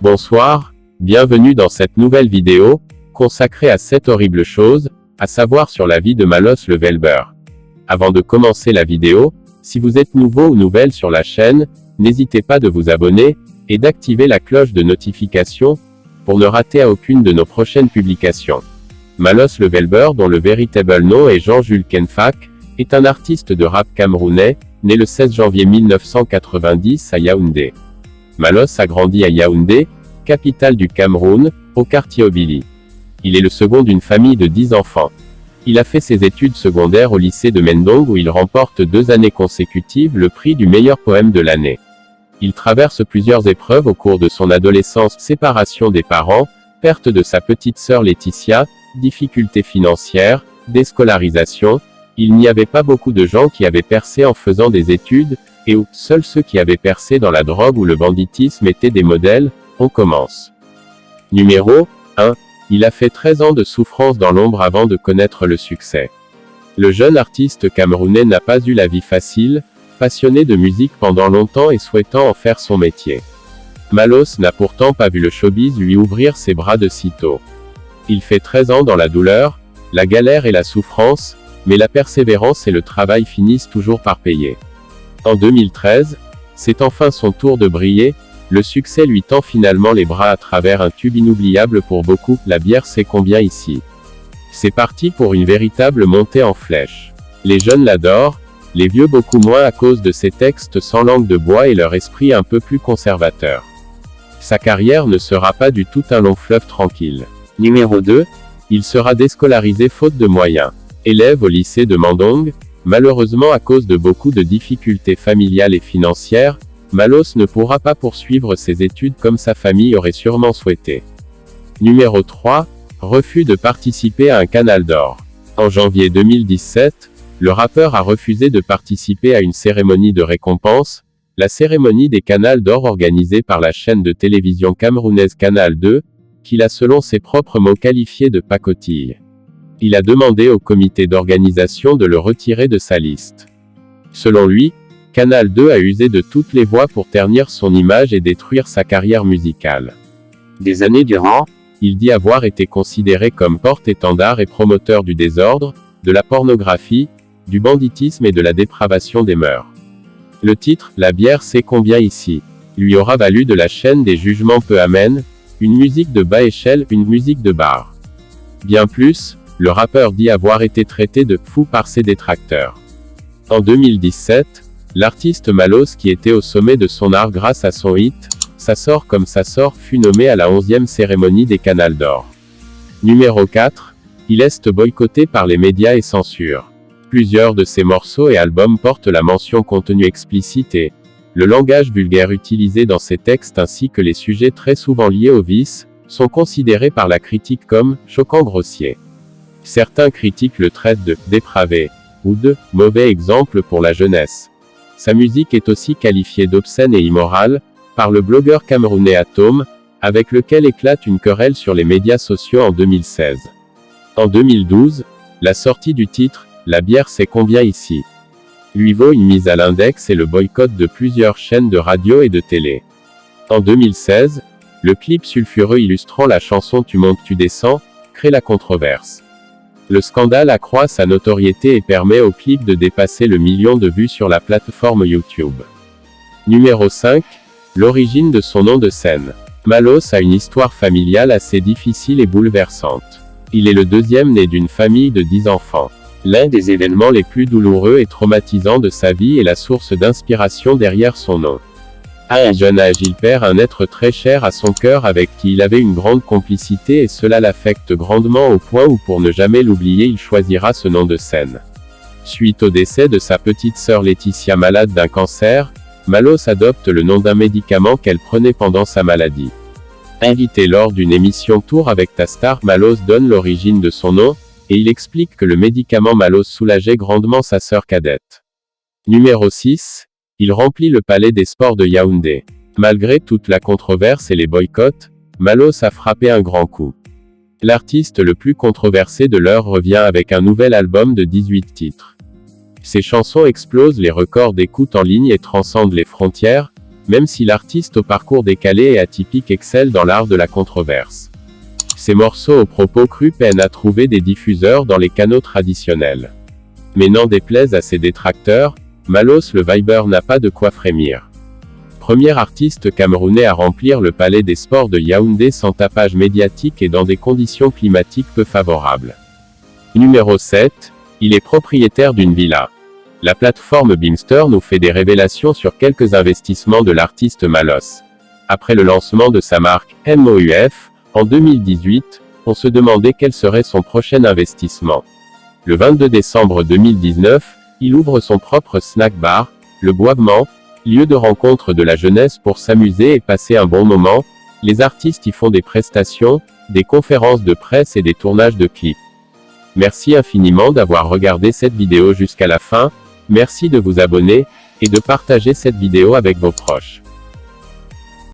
Bonsoir, bienvenue dans cette nouvelle vidéo, consacrée à 7 horribles choses, à savoir sur la vie de Malos le Velber. Avant de commencer la vidéo, si vous êtes nouveau ou nouvelle sur la chaîne, n'hésitez pas de vous abonner, et d'activer la cloche de notification, pour ne rater aucune de nos prochaines publications. Malos le Velber, dont le véritable nom est Jean-Jules Kenfak, est un artiste de rap camerounais, né le 16 janvier 1990 à Yaoundé. Malos a grandi à Yaoundé, capitale du Cameroun, au quartier Obili. Il est le second d'une famille de 10 enfants. Il a fait ses études secondaires au lycée de Mendong où il remporte 2 années consécutives le prix du meilleur poème de l'année. Il traverse plusieurs épreuves au cours de son adolescence: séparation des parents, perte de sa petite sœur Laetitia, difficultés financières, déscolarisation. Il n'y avait pas beaucoup de gens qui avaient percé en faisant des études, et où seuls ceux qui avaient percé dans la drogue ou le banditisme étaient des modèles. On commence. Numéro 1. Il a fait 13 ans de souffrance dans l'ombre avant de connaître le succès. Le jeune artiste camerounais n'a pas eu la vie facile, passionné de musique pendant longtemps et souhaitant en faire son métier. Malos n'a pourtant pas vu le showbiz lui ouvrir ses bras de sitôt. Il fait 13 ans dans la douleur, la galère et la souffrance, mais la persévérance et le travail finissent toujours par payer. En 2013, c'est enfin son tour de briller. Le succès lui tend finalement les bras à travers un tube inoubliable pour beaucoup: La bière c'est combien ici. C'est parti pour une véritable montée en flèche. Les jeunes l'adorent, les vieux beaucoup moins à cause de ses textes sans langue de bois et leur esprit un peu plus conservateur. Sa carrière ne sera pas du tout un long fleuve tranquille. Numéro 2. Il sera déscolarisé faute de moyens. Élève au lycée de Mendong, malheureusement à cause de beaucoup de difficultés familiales et financières, Malos ne pourra pas poursuivre ses études comme sa famille aurait sûrement souhaité. Numéro 3. Refus de participer à un Canal d'Or. En janvier 2017, le rappeur a refusé de participer à une cérémonie de récompense, la cérémonie des Canals d'Or organisée par la chaîne de télévision camerounaise Canal 2, qu'il a selon ses propres mots qualifié de pacotille. Il a demandé au comité d'organisation de le retirer de sa liste. Selon lui, Canal 2 a usé de toutes les voies pour ternir son image et détruire sa carrière musicale. Des années durant, il dit avoir été considéré comme porte-étendard et promoteur du désordre, de la pornographie, du banditisme et de la dépravation des mœurs. Le titre « La bière c'est combien ici » lui aura valu de la chaîne des jugements peu amènes, une musique de bas échelle, une musique de bar. Bien plus, le rappeur dit avoir été traité de « fou » par ses détracteurs. En 2017, l'artiste Malos, qui était au sommet de son art grâce à son hit « Ça sort comme ça sort », fut nommé à la 11e cérémonie des Canals d'Or. Numéro 4. Il est boycotté par les médias et censure. Plusieurs de ses morceaux et albums portent la mention contenu explicite et le langage vulgaire utilisé dans ses textes ainsi que les sujets très souvent liés au vice, sont considérés par la critique comme « choquant grossier ». Certains critiques le traitent de « dépravé » ou de « mauvais exemple pour la jeunesse ». Sa musique est aussi qualifiée d'obscène et immorale, par le blogueur camerounais Atome, avec lequel éclate une querelle sur les médias sociaux en 2016. En 2012, la sortie du titre « La bière c'est combien ici » lui vaut une mise à l'index et le boycott de plusieurs chaînes de radio et de télé. En 2016, le clip sulfureux illustrant la chanson Tu montes tu descends, crée la controverse. Le scandale accroît sa notoriété et permet au clip de dépasser le million de vues sur la plateforme YouTube. Numéro 5. L'origine de son nom de scène. Malos a une histoire familiale assez difficile et bouleversante. Il est le deuxième né d'une famille de 10 enfants. L'un des événements les plus douloureux et traumatisants de sa vie est la source d'inspiration derrière son nom. À un jeune âge, il perd un être très cher à son cœur avec qui il avait une grande complicité et cela l'affecte grandement au point où pour ne jamais l'oublier il choisira ce nom de scène. Suite au décès de sa petite sœur Laetitia malade d'un cancer, Malos adopte le nom d'un médicament qu'elle prenait pendant sa maladie. Invité lors d'une émission Tour avec ta star, Malos donne l'origine de son nom, et il explique que le médicament Malos soulageait grandement sa sœur cadette. Numéro 6. Il remplit le palais des sports de Yaoundé. Malgré toute la controverse et les boycotts, Malos a frappé un grand coup. L'artiste le plus controversé de l'heure revient avec un nouvel album de 18 titres. Ses chansons explosent les records d'écoute en ligne et transcendent les frontières, même si l'artiste au parcours décalé et atypique excelle dans l'art de la controverse. Ses morceaux aux propos crus peinent à trouver des diffuseurs dans les canaux traditionnels. Mais n'en déplaise à ses détracteurs, Malos le Viber n'a pas de quoi frémir. Premier artiste camerounais à remplir le palais des sports de Yaoundé sans tapage médiatique et dans des conditions climatiques peu favorables. Numéro 7. Il est propriétaire d'une villa. La plateforme Beamster nous fait des révélations sur quelques investissements de l'artiste Malos. Après le lancement de sa marque, MOUF, en 2018, on se demandait quel serait son prochain investissement. Le 22 décembre 2019, il ouvre son propre snack bar, le Boivement, lieu de rencontre de la jeunesse pour s'amuser et passer un bon moment. Les artistes y font des prestations, des conférences de presse et des tournages de clips. Merci infiniment d'avoir regardé cette vidéo jusqu'à la fin. Merci de vous abonner, et de partager cette vidéo avec vos proches.